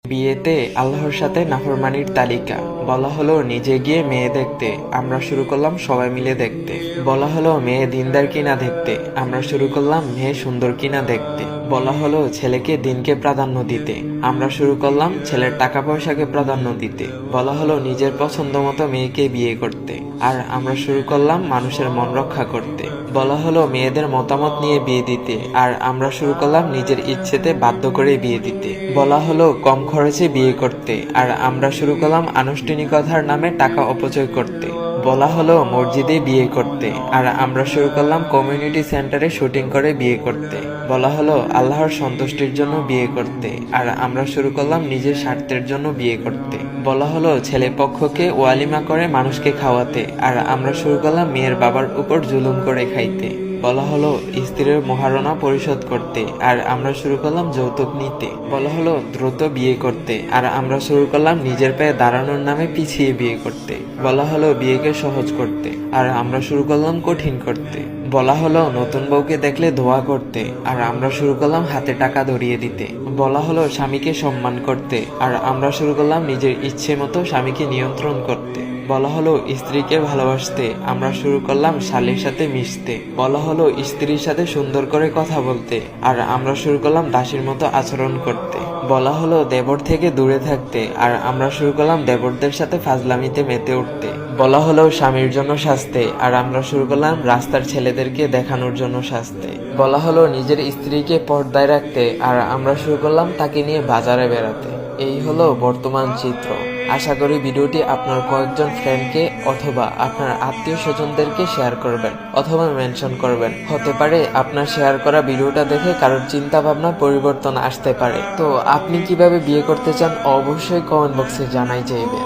বিয়েতে আল্লাহর সাথে নাফরমানির তালিকা বলা হলো নিজে গিয়ে মেয়ে দেখতে, আমরা শুরু করলাম সবাই মিলে দেখতে। বলা হলো মেয়ে দিনদার কিনা দেখতে, আমরা শুরু করলাম মেয়ে সুন্দর কিনা দেখতে। বলা হলো ছেলেকে দিনকে প্রাধান্য দিতে, আমরা শুরু করলাম ছেলের টাকা পয়সাকে প্রাধান্য দিতে। বলা হলো নিজের পছন্দ মতো মেয়েকে বিয়ে করতে, আর আমরা শুরু করলাম মানুষের মন রক্ষা করতে। বলা হলো মেয়েদের মতামত নিয়ে বিয়ে দিতে, আর আমরা শুরু করলাম নিজের ইচ্ছেতে বাধ্য করে বিয়ে দিতে। বলা হলো কম খরচে বিয়ে করতে, আর আমরা শুরু করলাম আনুষ্ঠানিকতার নামে টাকা অপচয় করতে। বলা হলো মসজিদে বিয়ে করতে, আর আমরা শুরু করলাম কমিউনিটি সেন্টারে শুটিং করে বিয়ে করতে। বলা হলো আল্লাহর সন্তুষ্টির জন্য বিয়ে করতে, আর আমরা শুরু করলাম নিজের স্বার্থের জন্য বিয়ে করতে। বলা হলো ছেলে পক্ষকে ওয়ালিমা করে মানুষকে খাওয়াতে, আর আমরা শুরু করলাম মেয়ের বাবার উপর জুলুম করে খাইতে। বলা হলো স্ত্রীর মহারণা পরিশোধ করতে, আর আমরা শুরু করলাম যৌতুক নিতে। বলা হলো দ্রুত বিয়ে করতে, আর আমরা শুরু করলাম নিজের পায়ে দাঁড়ানোর নামে পিছিয়ে বিয়ে করতে। বলা হলো বিয়েকে সহজ করতে, আর আমরা শুরু করলাম কঠিন করতে। বলা হলো নতুন বউকে দেখলে দোয়া করতে, আর আমরা শুরু করলাম হাতে টাকা ধরিয়ে দিতে। বলা হলো স্বামীকে সম্মান করতে, আর আমরা শুরু করলাম নিজের ইচ্ছে মতো স্বামীকে নিয়ন্ত্রণ করতে। বলা হলো স্ত্রীকে ভালোবাসতে, আমরা শুরু করলাম শালীর সাথে মিশতে। বলা হলো স্ত্রীর সাথে সুন্দর করে কথা বলতে, আর আমরা শুরু করলাম দাসীর মতো আচরণ করতে। বলা হলো দেবর থেকে দূরে থাকতে, আর আমরা শুরু করলাম দেবরদের সাথে ফাজলামিতে মেতে উঠতে। বলা হলো স্বামীর জন্য সাজতে, আর আমরা শুরু করলাম রাস্তার ছেলেদেরকে দেখানোর জন্য সাজতে। বলা হলো নিজের স্ত্রীকে পর্দায় রাখতে, আর আমরা শুরু করলাম তাকে নিয়ে বাজারে বেড়াতে। এই হলো বর্তমান চিত্র। আশা করি ভিডিওটি আপনার কয়েকজন ফ্রেন্ডকে অথবা আপনার আত্মীয় স্বজনদেরকে শেয়ার করবেন অথবা মেনশন করবেন। হতে পারে আপনার শেয়ার করা ভিডিওটা দেখে কারোর চিন্তা ভাবনা পরিবর্তন আসতে পারে। তো আপনি কিভাবে বিয়ে করতে চান অবশ্যই কমেন্ট বক্সে জানাই চাইবেন।